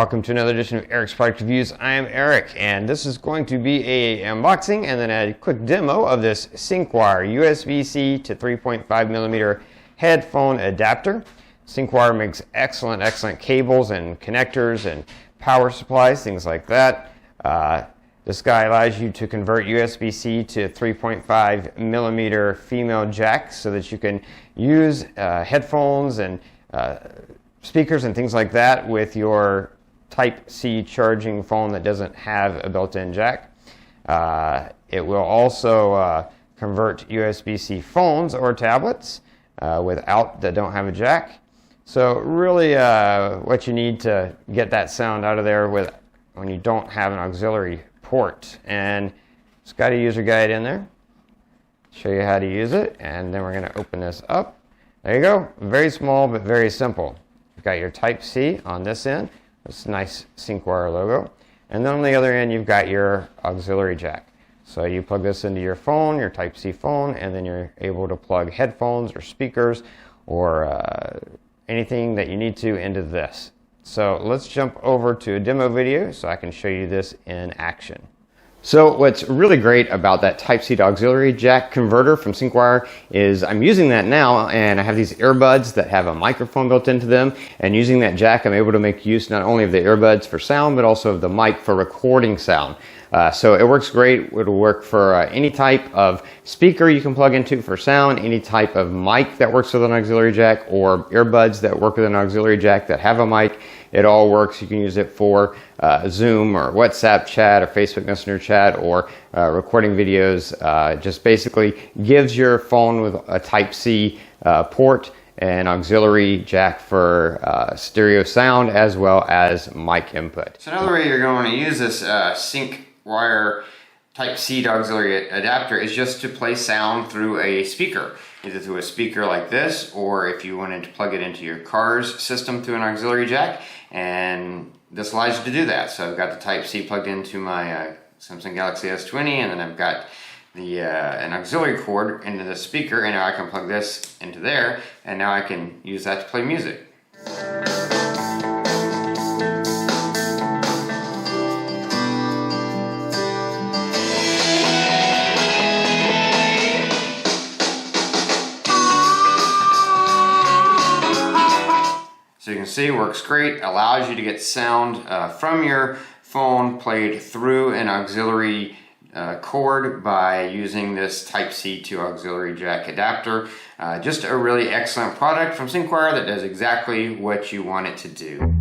Welcome to another edition of Eric's Product Reviews. I am Eric, and this is going to be an unboxing and then a quick demo of this Syncwire USB-C to 3.5 millimeter headphone adapter. Syncwire makes excellent cables and connectors and power supplies, things like that. This guy allows you to convert USB-C to 3.5 millimeter female jack so that you can use headphones and speakers and things like that with your Type-C charging phone that doesn't have a built-in jack. It will also convert USB-C phones or tablets that don't have a jack. So really what you need to get that sound out of there when you don't have an auxiliary port. And it's got a user guide in there. Show you how to use it, and then we're going to open this up. There you go. Very small but very simple. You've got your Type-C on this end. This nice Syncwire logo. And then on the other end, you've got your auxiliary jack. So you plug this into your phone, your Type-C phone, and then you're able to plug headphones or speakers or anything that you need to into this. So let's jump over to a demo video so I can show you this in action. So what's really great about that Type-C to auxiliary jack converter from Syncwire is I'm using that now, and I have these earbuds that have a microphone built into them, and using that jack I'm able to make use not only of the earbuds for sound but also of the mic for recording sound. So it works great. It'll work for any type of speaker you can plug into for sound, any type of mic that works with an auxiliary jack, or earbuds that work with an auxiliary jack that have a mic. It all works. You can use it for Zoom or WhatsApp chat or Facebook Messenger chat or recording videos. Just basically gives your phone with a Type-C port and auxiliary jack for stereo sound as well as mic input. So another way you're going to use this Syncwire Type-C to auxiliary adapter is just to play sound through a speaker, either through a speaker like this, or if you wanted to plug it into your car's system through an auxiliary jack, and this allows you to do that. So I've got the Type-C plugged into my Samsung Galaxy S20, and then I've got the an auxiliary cord into the speaker, and now I can plug this into there, and now I can use that to play music. So you can see it works great, allows you to get sound from your phone played through an auxiliary cord by using this Type-C to auxiliary jack adapter. Just a really excellent product from Syncwire that does exactly what you want it to do.